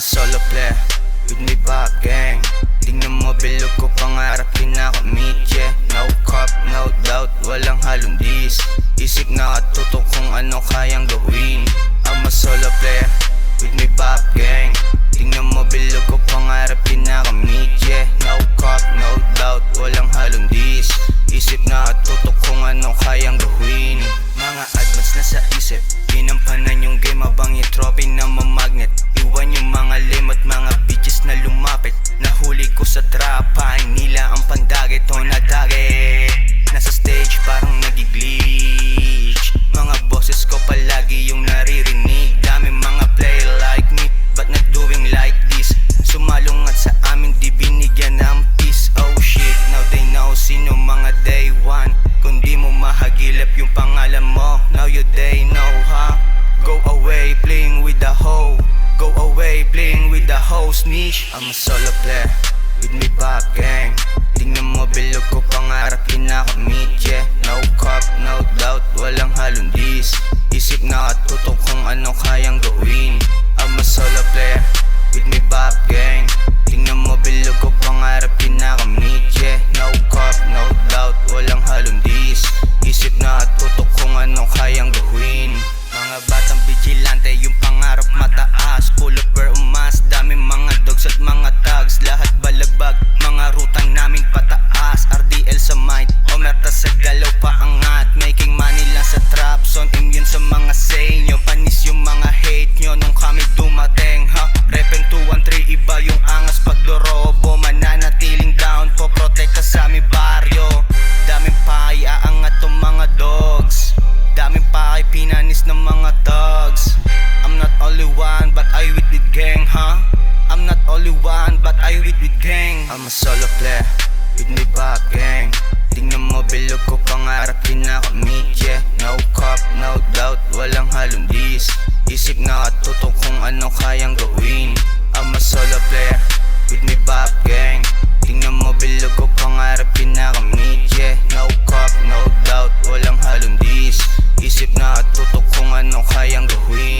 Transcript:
solo player with me back gang. Tingnan mo bilog ko, pangarap kinakamit, yeah. No cop, no doubt, walang halong dis. Isip na katutok kung ano kayang gawin. I'm a solo player with me back gang. Tingnan mo bilog ko, pangarap kinakamit, yeah. No cop, no doubt, walang halong dis. Isip na katutok kung ano kayang gawin. Mga advance na sa isip, ginampanan yung game habang yung trophy na mamagnet. Iwan yung mga lame at mga bitches na lumapit. Nahuli ko sa trapahin nila ang pandagit o nadagit. Nasa stage parang nagiglitch. Mga boses ko palagi yung naririnig. Daming mga player like me, but not doing like this. Sumalungat sa amin, di binigyan ng peace. Oh shit, now they know sino mga day one. Kung di mo mahagilap yung pangalan mo, now you they know, ha? Go away playing with the hoe. Go away playing with the hoe snitch. I'm a solo player with me back gang. Tingnan mo bilog ko, pangarap kinakamit, yeah. No cop, no doubt, walang halong dis. Isip na katutok kung ano kayang gawin. I'm a solo player with me back gang. Tingnan mo bilog ko, pangarap kinakamit, yeah. No cop, no doubt, walang halong dis. Isip na katutok kung ano kayang gawin. Mga batang vigilante, yung pangarap mataas. Full of where umas, daming mga dogs at mga tags. Lahat balagbag, mga rutang naming pataas. RDL sa mind, omerta sa galaw paangat. Making money lang sa trap zone, immune sa mga say nyo. Panis yung mga hate nyo nung kami dumating, ha? Repen 213, iba yung angas pag dorobo. Mananatiling down po, protect ka sa aming baryo. Daming pakay, aangat tong mga dogs. Daming pakay, pinanis ng mga thugs. I'm not only one, but I with gang, huh? I'm not only one, but I with gang. I'm a solo player with me back gang. Tingnan mo bilog ko, pangarap kinakamit, yeah. No cop, no doubt, walang halong dis. Isip na katutok kung ano kayang gawin. I'm a solo player with me back gang. Tingnan mo bilog ko, pangarap kinakamit, yeah. No cop, no doubt, walang halong dis. Isip na katutok kung ano kayang gawin.